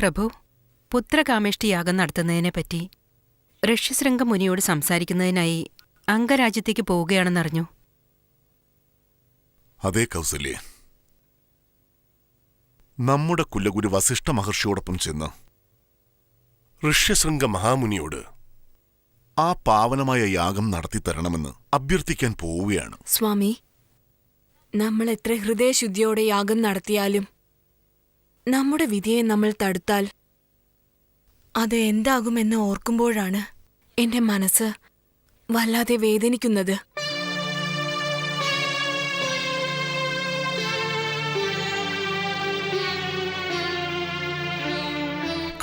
പ്രഭു, പുത്രകാമേഷ്ടി യാഗം നടത്തുന്നതിനെപ്പറ്റി ഋഷ്യശൃംഗ മുനിയോട് സംസാരിക്കുന്നതിനായി അംഗരാജ്യത്തേക്ക് പോവുകയാണെന്നറിഞ്ഞു. അതേ കൗസല്യേ, നമ്മുടെ കുലഗുരു വസിഷ്ഠ മഹർഷിയോടൊപ്പം ചെന്ന് ഋഷ്യശൃംഗ മഹാമുനിയോട് ആ പാവനമായ യാഗം നടത്തിത്തരണമെന്ന് അഭ്യർത്ഥിക്കാൻ പോവുകയാണ്. സ്വാമി, നമ്മൾ എത്ര ഹൃദയശുദ്ധിയോടെ യാഗം നടത്തിയാലും നമ്മുടെ വിധിയെ നമ്മൾ തടുത്താൽ അത് എന്താകുമെന്ന് ഓർക്കുമ്പോഴാണ് എന്റെ മനസ്സ് വല്ലാതെ വേദനിക്കുന്നത്.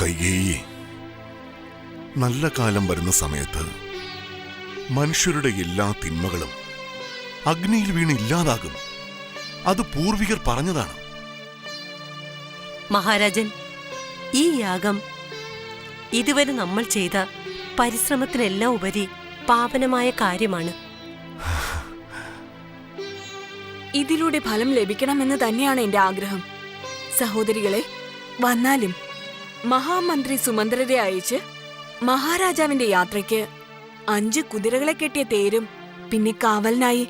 കൈകേയി, നല്ല കാലം വരുന്ന സമയത്ത് മനുഷ്യരുടെ എല്ലാ തിന്മകളും അഗ്നിയിൽ വീണ് ഇല്ലാതാകും. അത് പൂർവികർ പറഞ്ഞതാണ്. മഹാരാജൻ, ഈ യാഗം ഇതുവരെ നമ്മൾ ചെയ്ത പരിശ്രമത്തിനെല്ലാം ഉപരി പാവനമായ കാര്യമാണ്. ഇതിലൂടെ ഫലം ലഭിക്കണമെന്ന് തന്നെയാണ് എന്റെ ആഗ്രഹം. സഹോദരികളെ, വന്നാലും മഹാമന്ത്രി സുമന്ത്രരെ അയച്ച് മഹാരാജാവിന്റെ യാത്രയ്ക്ക് 5 കുതിരകളെ കെട്ടിയ തേരും പിന്നെ കാവലിനായി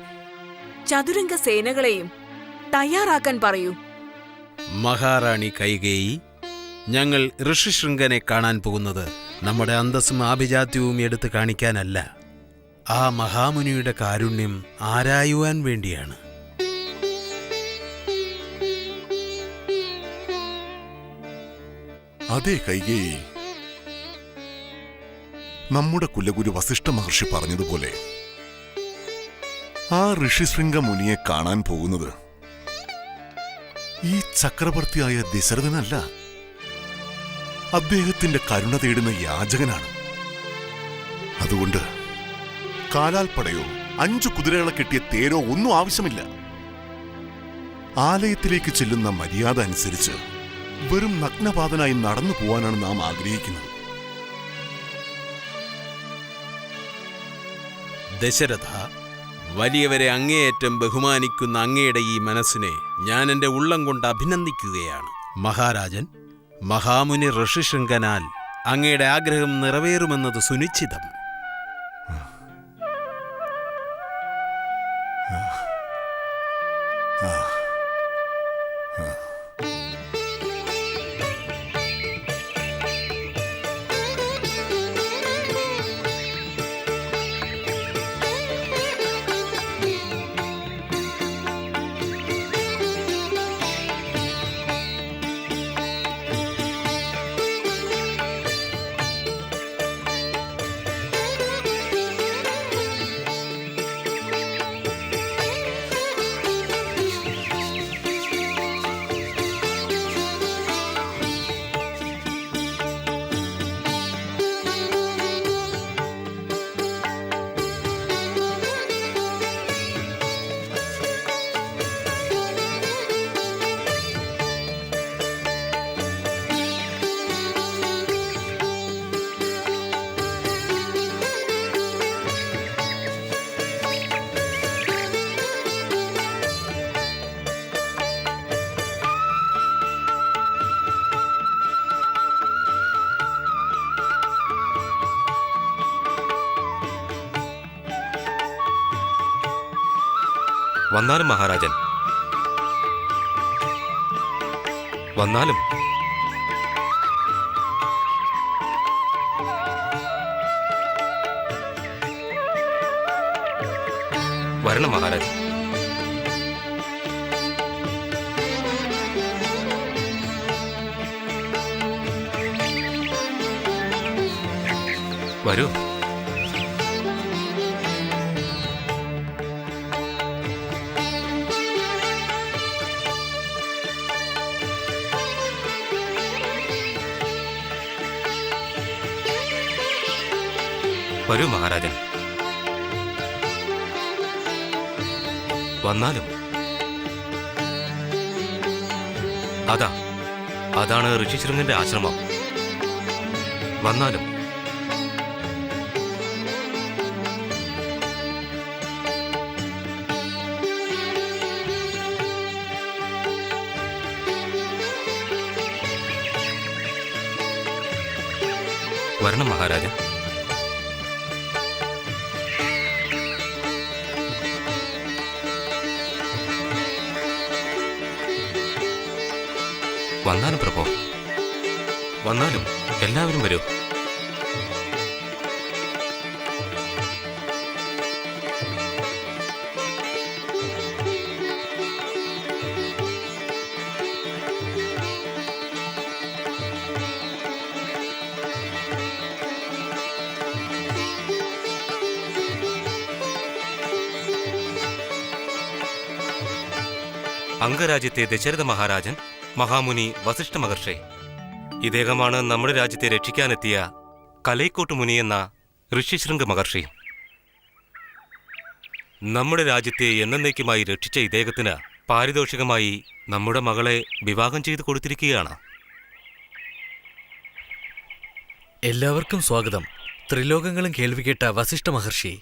ചതുരംഗ സേനകളെയും തയ്യാറാക്കാൻ പറയൂ. മഹാറാണി കൈകേയി, ഞങ്ങൾ ഋഷിശൃംഗനെ കാണാൻ പോകുന്നത് നമ്മുടെ അന്തസ്സും ആഭിജാത്യവും എടുത്തു കാണിക്കാനല്ല, ആ മഹാമുനിയുടെ കാരുണ്യം ആരായുവാൻ വേണ്ടിയാണ്. അതേ കൈകേയി, നമ്മുടെ കുലഗുരു വസിഷ്ഠ മഹർഷി പറഞ്ഞതുപോലെ ആ ഋഷിശൃംഗ മുനിയെ കാണാൻ പോകുന്നത് ഈ ചക്രവർത്തിയായ ദശരഥനല്ല, അദ്ദേഹത്തിന്റെ കരുണ തേടുന്ന യാചകനാണ്. അതുകൊണ്ട് കാലാൽപ്പടയോ 5 കുതിരകളെ കെട്ടിയ തേരോ ഒന്നും ആവശ്യമില്ല. ആലയത്തിലേക്ക് ചെല്ലുന്ന മര്യാദ അനുസരിച്ച് വെറും നഗ്നപാതനായി നടന്നു പോവാനാണ് നാം ആഗ്രഹിക്കുന്നത്. ദശരഥ, വലിയവരെ അങ്ങേയറ്റം ബഹുമാനിക്കുന്ന അങ്ങയുടെ ഈ മനസ്സിനെ ഞാൻ എൻ്റെ ഉള്ളം കൊണ്ട് അഭിനന്ദിക്കുകയാണ്. മഹാരാജൻ, മഹാമുനി ഋഷിശൃംഗനാൽ അങ്ങയുടെ ആഗ്രഹം നിറവേറുമെന്നത് സുനിശ്ചിതം. വന്നാലും മഹാരാജൻ, വന്നാലും. വരണം മഹാരാജൻ. വരൂ. വരൂ മഹാരാജൻ. വന്നാലും. അതാണ് ഋഷിശൃംഗന്റെ ആശ്രമം. വന്നാലും. വരണം മഹാരാജൻ. വന്നാലും പ്രഭോ, വന്നാലും എല്ലാവരും വരൂ. അംഗരാജ്യത്തെ ദശരഥ മഹാരാജൻ, മഹാമുനി വസിഷ്ഠ മഹർഷി. ഇദ്ദേഹമാണ് നമ്മുടെ രാജ്യത്തെ രക്ഷിക്കാനെത്തിയ കലൈക്കോട്ട് മുനി എന്ന ഋഷിശൃംഗ മഹർഷി. നമ്മുടെ രാജ്യത്തെ എന്നേക്കുമായി രക്ഷിച്ച ഇദ്ദേഹത്തിന് പാരിതോഷികമായി നമ്മുടെ മകളെ വിവാഹം ചെയ്തു കൊടുത്തിരിക്കുകയാണ്. എല്ലാവർക്കും സ്വാഗതം. ത്രിലോകങ്ങളും കേൾവികേട്ട വസിഷ്ഠ മഹർഷി,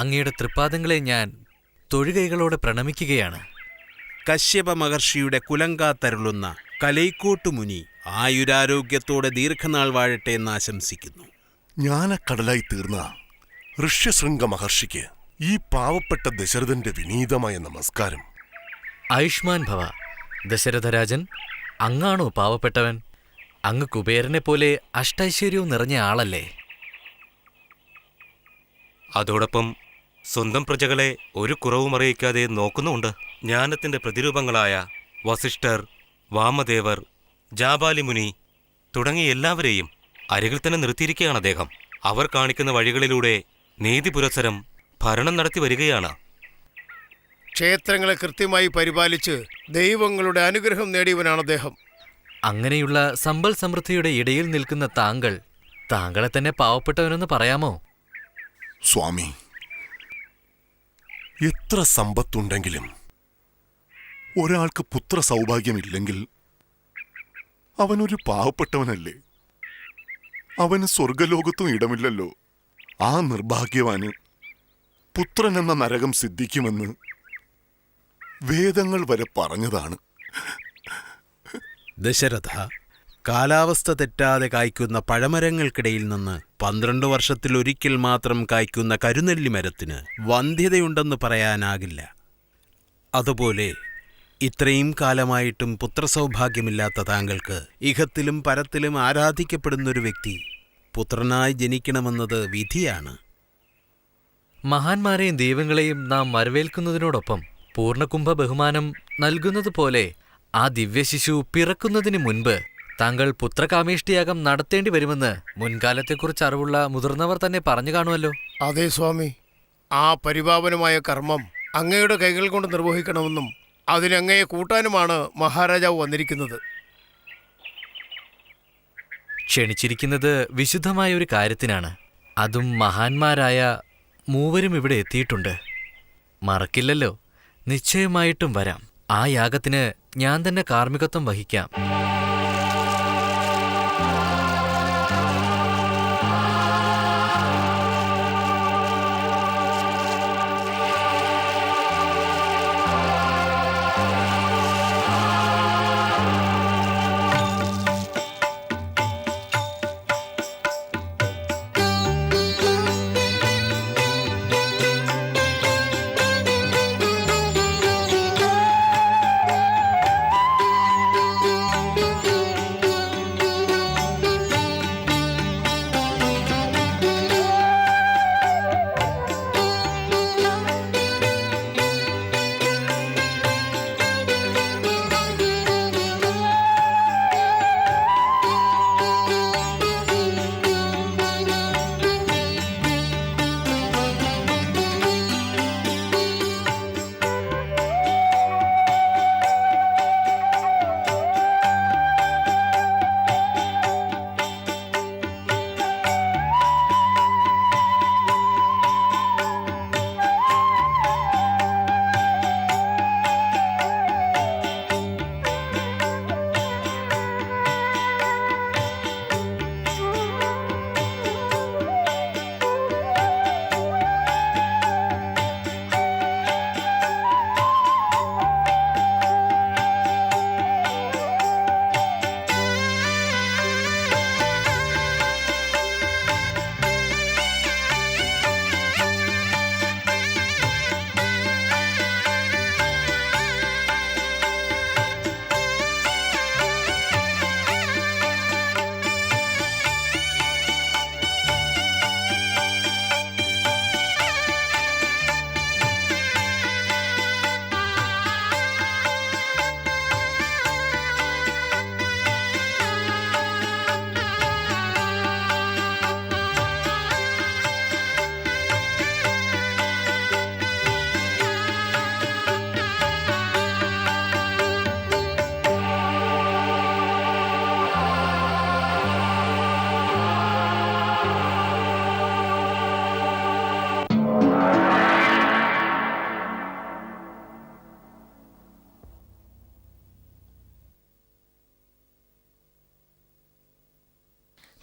അങ്ങയുടെ തൃപ്പാദങ്ങളെ ഞാൻ തൊഴുകൈകളോടെ പ്രണമിക്കുകയാണ്. കശ്യപ മഹർഷിയുടെ കുലങ്കാത്തരുളുന്ന കലൈക്കോട്ടു മുനി ആയുരാരോഗ്യത്തോടെ ദീർഘനാൾ വാഴട്ടെ എന്ന് ആശംസിക്കുന്നു. ജ്ഞാനക്കടലായി തീർന്ന ഋഷ്യശൃംഗ മഹർഷിക്ക് ഈ പാവപ്പെട്ട ദശരഥന്റെ വിനീതമായ നമസ്കാരം. ആയുഷ്മാൻ ഭവ. ദശരഥരാജൻ, അങ്ങാണോ പാവപ്പെട്ടവൻ? അങ്ങ് കുബേരനെ പോലെ അഷ്ടൈശ്വര്യവും നിറഞ്ഞ ആളല്ലേ? അതോടൊപ്പം സ്വന്തം പ്രജകളെ ഒരു കുറവും അറിയിക്കാതെ നോക്കുന്നുമുണ്ട്. ജ്ഞാനത്തിന്റെ പ്രതിരൂപങ്ങളായ വസിഷ്ഠർ, വാമദേവർ, ജാബാലിമുനി തുടങ്ങിയ എല്ലാവരെയും അരികിൽ തന്നെ നിർത്തിയിരിക്കുകയാണ് അദ്ദേഹം. അവർ കാണിക്കുന്ന വഴികളിലൂടെ നീതി പുരസ്സരം ഭരണം നടത്തി വരികയാണ്. ക്ഷേത്രങ്ങളെ കൃത്യമായി പരിപാലിച്ച് ദൈവങ്ങളുടെ അനുഗ്രഹം നേടിയവനാണ് അദ്ദേഹം. അങ്ങനെയുള്ള സമ്പൽ സമൃദ്ധിയുടെ ഇടയിൽ നിൽക്കുന്ന താങ്കളെ തന്നെ പാവപ്പെട്ടവനെന്ന് പറയാമോ? സ്വാമി, എത്ര സമ്പത്തുണ്ടെങ്കിലും ഒരാൾക്ക് പുത്ര സൗഭാഗ്യമില്ലെങ്കിൽ അവനൊരു പാവപ്പെട്ടവനല്ലേ? അവന് സ്വർഗലോകത്തും ഇടമില്ലല്ലോ. ആ നിർഭാഗ്യവാന് പുത്രൻ എന്ന നരകം സിദ്ധിക്കുമെന്ന് വേദങ്ങൾ വരെ പറഞ്ഞതാണ്. ദശരഥ, കാലാവസ്ഥ തെറ്റാതെ കായ്ക്കുന്ന പഴമരങ്ങൾക്കിടയിൽ നിന്ന് 12 വർഷത്തിലൊരിക്കൽ മാത്രം കായ്ക്കുന്ന കരുനെല്ലി മരത്തിന് വന്ധ്യതയുണ്ടെന്ന് പറയാനാകില്ല. അതുപോലെ ഇത്രയും കാലമായിട്ടും പുത്രസൗഭാഗ്യമില്ലാത്ത താങ്കൾക്ക് ഇഹത്തിലും പരത്തിലും ആരാധിക്കപ്പെടുന്നൊരു വ്യക്തി പുത്രനായി ജനിക്കണമെന്നത് വിധിയാണ്. മഹാന്മാരെയും ദൈവങ്ങളെയും നാം വരവേൽക്കുന്നതിനോടൊപ്പം പൂർണ്ണകുംഭ ബഹുമാനം നൽകുന്നതുപോലെ ആ ദിവ്യശിശു പിറക്കുന്നതിന് മുൻപ് താങ്കൾ പുത്രകാമേഷ്ടിയാഗം നടത്തേണ്ടി വരുമെന്ന് മുൻകാലത്തെക്കുറിച്ച് അറിവുള്ള മുതിർന്നവർ തന്നെ പറഞ്ഞു കാണുമല്ലോ. അതേ സ്വാമി, ആ പരിപാവനമായ കർമ്മം അങ്ങയുടെ കൈകൾ കൊണ്ട് നിർവഹിക്കണമെന്നും അതിനങ്ങയെ കൂട്ടാനുമാണ് മഹാരാജാവ് വന്നിരിക്കുന്നത്. ക്ഷണിച്ചിരിക്കുന്നത് വിശുദ്ധമായ ഒരു കാര്യത്തിനാണ്. അതും മഹാന്മാരായ മൂവരും ഇവിടെ എത്തിയിട്ടുണ്ട്. മറക്കില്ലല്ലോ. നിശ്ചയമായിട്ടും വരാം. ആ യാഗത്തിന് ഞാൻ തന്നെ കാർമ്മികത്വം വഹിക്കാം.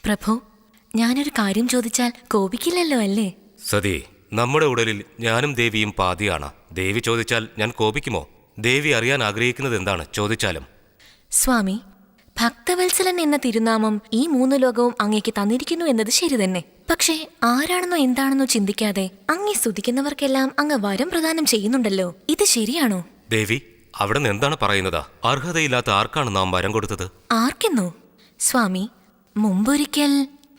പ്രഭു, ഞാനൊരു കാര്യം ചോദിച്ചാൽ കോപിക്കില്ലല്ലോ അല്ലേ? സതി, നമ്മുടെ ഉടലിൽ ഞാനും ദേവിയും പാതിയാണ്. ദേവി ചോദിച്ചാൽ ഞാൻ കോപിക്കുമോ? ദേവി അറിയാൻ ആഗ്രഹിക്കുന്നത് എന്താണ്? ചോദിച്ചാലും. സ്വാമി, ഭക്തവത്സലൻ എന്ന തിരുനാമം ഈ 3 ലോകവും അങ്ങേക്ക് തന്നിരിക്കുന്നു എന്നത് ശരി തന്നെ. പക്ഷേ ആരാണെന്നോ എന്താണെന്നോ ചിന്തിക്കാതെ അങ്ങേ സ്തുതിക്കുന്നവർക്കെല്ലാം അങ്ങ് വരം പ്രദാനം ചെയ്യുന്നുണ്ടല്ലോ. ഇത് ശരിയാണോ? ദേവി, അവിടെ നിന്ന് എന്താണ് പറയുന്നത്? അർഹതയില്ലാത്ത ആർക്കാണ് നാം വരം കൊടുത്തത്? ആർക്കെന്നോ? സ്വാമി, മുമ്പൊരിക്കൽ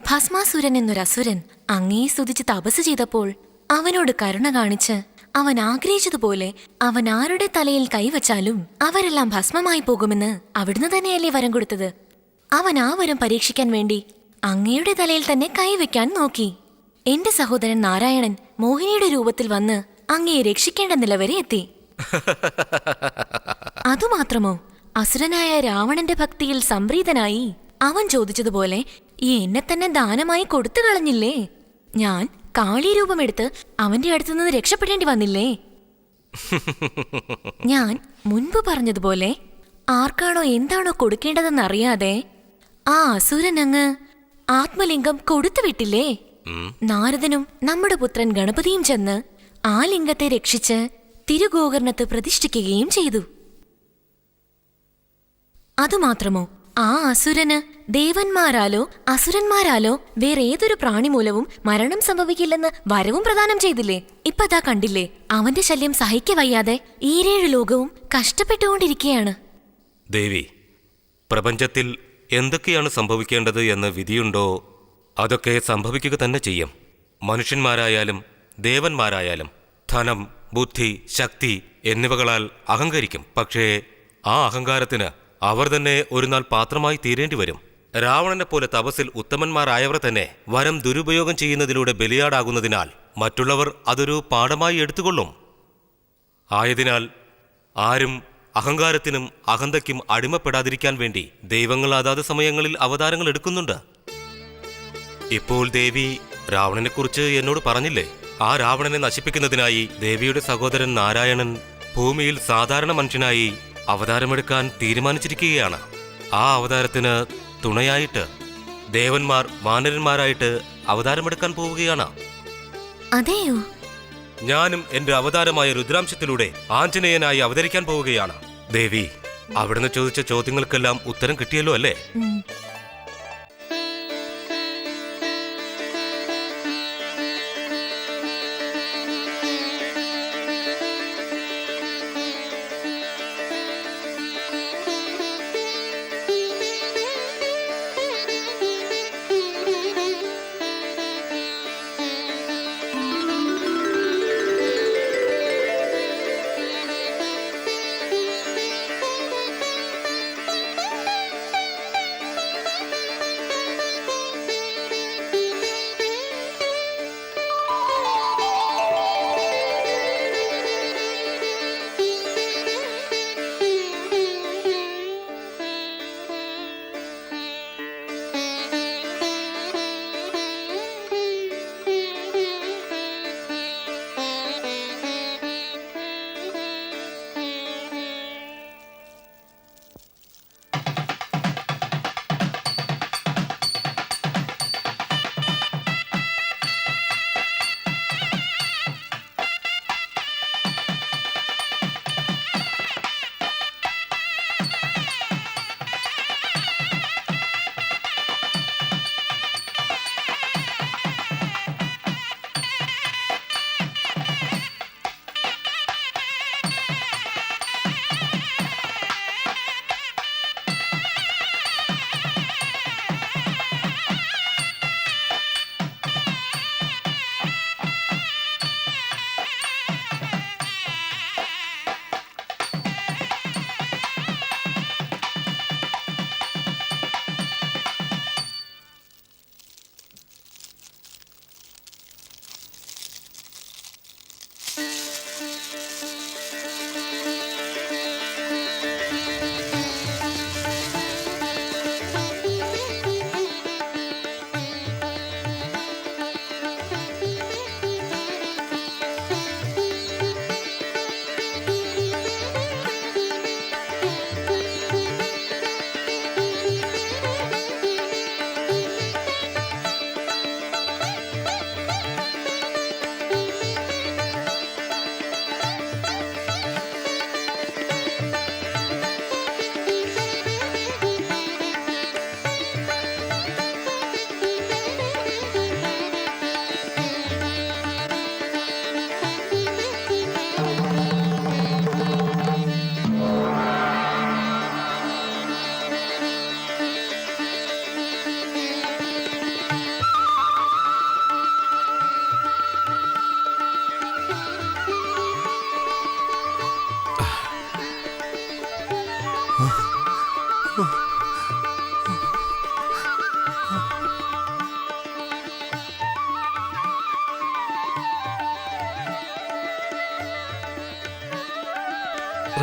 ഭസ്മാസുരൻ എന്നൊരസുരൻ അങ്ങയെ സ്തുതിച്ച് തപസ് ചെയ്തപ്പോൾ അവനോട് കരുണ കാണിച്ച് അവൻ ആഗ്രഹിച്ചതുപോലെ അവൻ ആരുടെ തലയിൽ കൈവച്ചാലും അവരെല്ലാം ഭസ്മമായി പോകുമെന്ന് അവിടുന്ന് തന്നെയല്ലേ വരം കൊടുത്തത്? അവൻ ആ വരം പരീക്ഷിക്കാൻ വേണ്ടി അങ്ങയുടെ തലയിൽ തന്നെ കൈവയ്ക്കാൻ നോക്കി. എന്റെ സഹോദരൻ നാരായണൻ മോഹിനിയുടെ രൂപത്തിൽ വന്ന് അങ്ങയെ രക്ഷിക്കേണ്ട നിലവരെ എത്തി. അതുമാത്രമോ, അസുരനായ രാവണന്റെ ഭക്തിയിൽ സംപ്രീതനായി അവൻ ചോദിച്ചതുപോലെ ഈ എന്നെ തന്നെ ദാനമായി കൊടുത്തു കളഞ്ഞില്ലേ? ഞാൻ കാളീരൂപമെടുത്ത് അവന്റെ അടുത്തുനിന്ന് രക്ഷപ്പെടേണ്ടി വന്നില്ലേ? ഞാൻ മുൻപ് പറഞ്ഞതുപോലെ ആർക്കാണോ എന്താണോ കൊടുക്കേണ്ടതെന്നറിയാതെ ആ അസുരൻ അങ്ങ് ആത്മലിംഗം കൊടുത്തുവിട്ടില്ലേ? നാരദനും നമ്മുടെ പുത്രൻ ഗണപതിയും ചെന്ന് ആ ലിംഗത്തെ രക്ഷിച്ച് തിരുഗോകർണത്ത് പ്രതിഷ്ഠിക്കുകയും ചെയ്തു. അതുമാത്രമോ, ആ അസുരന് ദേവന്മാരാലോ അസുരന്മാരാലോ വേറേതൊരു പ്രാണി മൂലവും മരണം സംഭവിക്കില്ലെന്ന് വരവും പ്രദാനം ചെയ്തില്ലേ? ഇപ്പതാ കണ്ടില്ലേ, അവന്റെ ശല്യം സഹിക്കവയ്യാതെ 7 ലോകവും കഷ്ടപ്പെട്ടുകൊണ്ടിരിക്കുകയാണ്. ദേവി, പ്രപഞ്ചത്തിൽ എന്തൊക്കെയാണ് സംഭവിക്കേണ്ടത് എന്ന് വിധിയുണ്ടോ അതൊക്കെ സംഭവിക്കുക തന്നെ ചെയ്യും. മനുഷ്യന്മാരായാലും ദേവന്മാരായാലും ധനം, ബുദ്ധി, ശക്തി എന്നിവകളാൽ അഹങ്കരിക്കും. പക്ഷേ ആ അഹങ്കാരത്തിന് അവർ തന്നെ ഒരു നാൾ പാത്രമായി തീരേണ്ടി വരും. രാവണനെ പോലെ തപസ്സിൽ ഉത്തമന്മാരായവർ തന്നെ വരം ദുരുപയോഗം ചെയ്യുന്നതിലൂടെ ബലിയാടാകുന്നതിനാൽ മറ്റുള്ളവർ അതൊരു പാഠമായി എടുത്തുകൊള്ളും. ആയതിനാൽ ആരും അഹങ്കാരത്തിനും അഹന്തയ്ക്കും അടിമപ്പെടാതിരിക്കാൻ വേണ്ടി ദൈവങ്ങൾ അതാത് സമയങ്ങളിൽ അവതാരങ്ങൾ എടുക്കുന്നുണ്ട്. ഇപ്പോൾ ദേവി രാവണനെക്കുറിച്ച് എന്നോട് പറഞ്ഞില്ലേ? ആ രാവണനെ നശിപ്പിക്കുന്നതിനായി ദേവിയുടെ സഹോദരൻ നാരായണൻ ഭൂമിയിൽ സാധാരണ മനുഷ്യനായി അവതാരമെടുക്കാൻ തീരുമാനിച്ചിരിക്കുകയാണ്. ആ അവതാരത്തിന് തുണയായിട്ട് ദേവന്മാർ വാനരന്മാരായിട്ട് അവതാരമെടുക്കാൻ പോവുകയാണ്. അതെയോ? ഞാനും എന്റെ അവതാരമായ രുദ്രാംശത്തിലൂടെ ആഞ്ജനേയനായി അവതരിക്കാൻ പോവുകയാണ്. ദേവി, അവിടുന്ന് ചോദിച്ച ചോദ്യങ്ങൾക്കെല്ലാം ഉത്തരം കിട്ടിയല്ലോ അല്ലേ?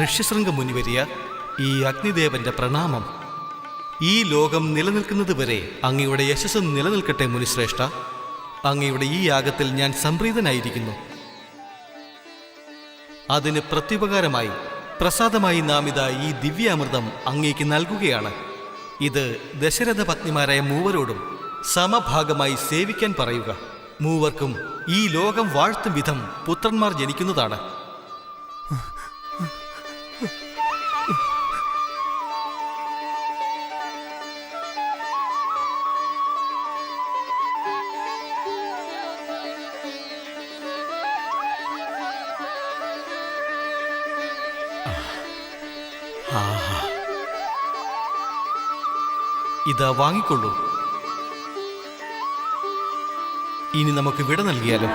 ഋഷ്യശൃംഗ മുനിവരിയ, ഈ അഗ്നിദേവന്റെ പ്രണാമം. ഈ ലോകം നിലനിൽക്കുന്നതുവരെ അങ്ങയുടെ യശസ് നിലനിൽക്കട്ടെ മുനിശ്രേഷ്ഠ. അങ്ങയുടെ ഈ യാഗത്തിൽ ഞാൻ സംപ്രീതനായിരിക്കുന്നു. അതിന് പ്രത്യുപകാരമായി പ്രസാദമായി നാം ഇതാ ഈ ദിവ്യാമൃതം അങ്ങേക്ക് നൽകുകയാണ്. ഇത് ദശരഥ പത്നിമാരായ മൂവരോടും സമഭാഗമായി സേവിക്കാൻ പറയുക. മൂവർക്കും ഈ ലോകം വാഴ്ത്തും വിധം പുത്രന്മാർ ജനിക്കുന്നതാണ്. ഇതാ വാങ്ങിക്കൊള്ളൂ. ഇനി നമുക്ക് വിട നൽകിയാലോ?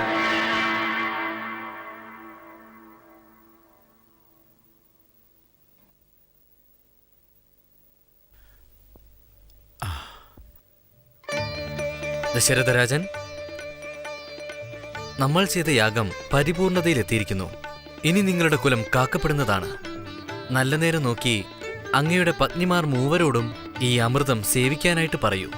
ദശരഥരാജൻ, നമ്മൾ ചെയ്ത യാഗം പരിപൂർണതയിലെത്തിയിരിക്കുന്നു. ഇനി നിങ്ങളുടെ കുലം കാക്കപ്പെടുന്നതാണ്. നല്ല നേരം നോക്കി അങ്ങയുടെ പത്നിമാർ മൂവരോടും ഈ അമൃതം സേവിക്കാനായിട്ട് പറയൂ.